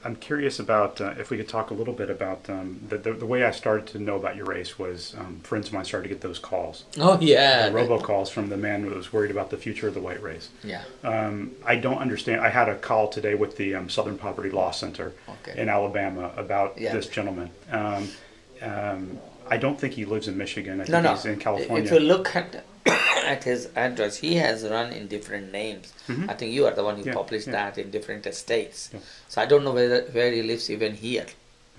I'm curious about if we could talk a little bit about the way I started to know about your race was friends of mine started to get those calls, Oh yeah, the robocalls from the man who was worried about the future of the white race. yeah. I don't understand. I had a call today with the Southern Poverty Law Center Okay. in Alabama about Yeah. this gentleman. I don't think he lives in Michigan. I No, think no. he's in If California. you look at at his address, he has run in different names. Mhm. I think you are the one who Yeah, published yeah. that in different states. Yeah. So I don't know where he lives even here.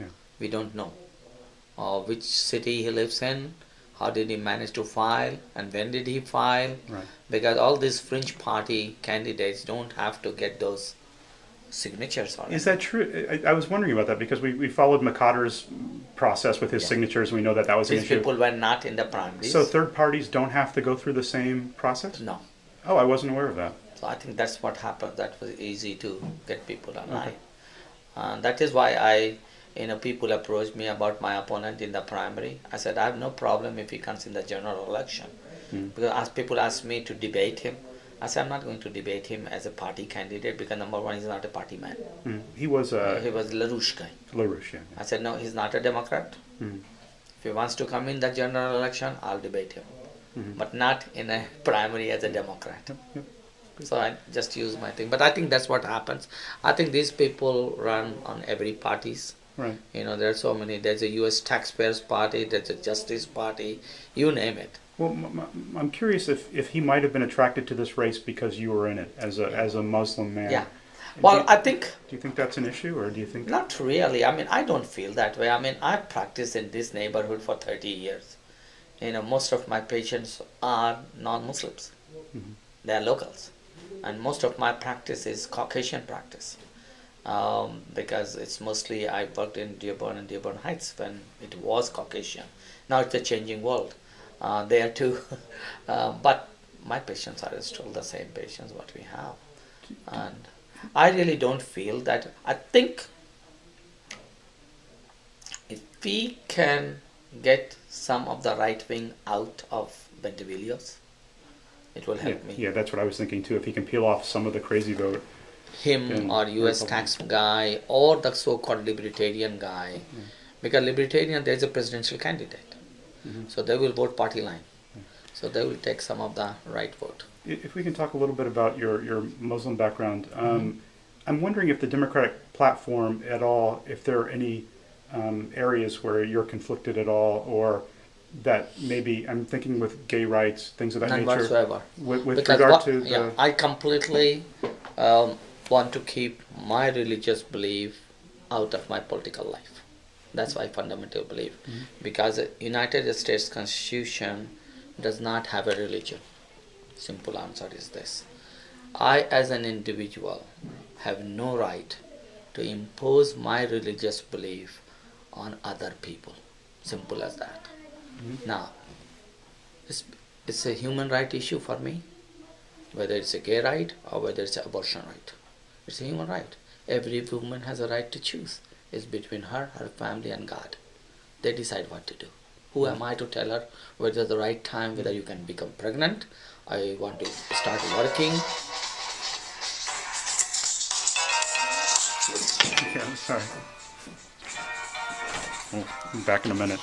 Yeah. We don't know. Which city he lives in, how did he manage to file, and when did he file? Right. Because all these fringe party candidates don't have to get those signatures on Is it. that true? I was wondering about that because we followed McCotter's process with his Yeah. signatures. We know that that was an These issue. people were not in the primaries. So third parties don't have to go through the same process? No. Oh, I wasn't aware of that. So I think that's what happened. That was easy to get people online. Okay. That is why people approached me about my opponent in the primary. I said, I have no problem if he comes in the general election. Because as people asked me to debate him, I said, I'm not going to debate him as a party candidate because number one, he's not a party man. He was He was LaRouche guy. LaRouche, yeah. I said, no, he's not a Democrat. If he wants to come in the general election, I'll debate him. But not in a primary as a Democrat. Yep. So I just use my thing. But I think that's what happens. I think these people run on every parties. Right. There are so many. There's a U.S. Taxpayers Party, there's a Justice Party, you name it. Well, I'm curious if he might have been attracted to this race because you were in it as a Muslim man. Yeah. Well, I think Do you think that's an issue, or do you think? not really. I mean, I don't feel that way. I mean, I've practiced in this neighborhood for 30 years. Most of my patients are non-Muslims. They are locals. And most of my practice is Caucasian practice. Because it's mostly, I worked in Dearborn and Dearborn Heights when it was Caucasian. Now it's a changing world there too. But my patients are still the same patients what we have. And I really don't feel that. I think if we can get some of the right wing out of Bentivillos, it will help me. Yeah, that's what I was thinking too. If he can peel off some of the crazy vote. Him in or US Republican. tax guy or the so-called libertarian guy. Because libertarian, there is a presidential candidate. So they will vote party line. So they will take some of the right vote. If we can talk a little bit about your Muslim background, I'm wondering if the Democratic platform at all, if there are any areas where you're conflicted at all, or that maybe, I'm thinking with gay rights, things of that None nature. whatsoever. With Because regard to the... yeah, I completely want to keep my religious belief out of my political life. That's my fundamental belief. Because the United States Constitution does not have a religion. Simple answer is this. I as an individual have no right to impose my religious belief on other people. Simple as that. Now, it's a human right issue for me, whether it's a gay right or whether it's an abortion right. It's a human right. Every woman has a right to choose. It's between her, her family and God. They decide what to do. Who am I to tell her whether the right time, whether you can become pregnant, I want to start working. Yeah, I'm sorry. Well, I'm back in a minute.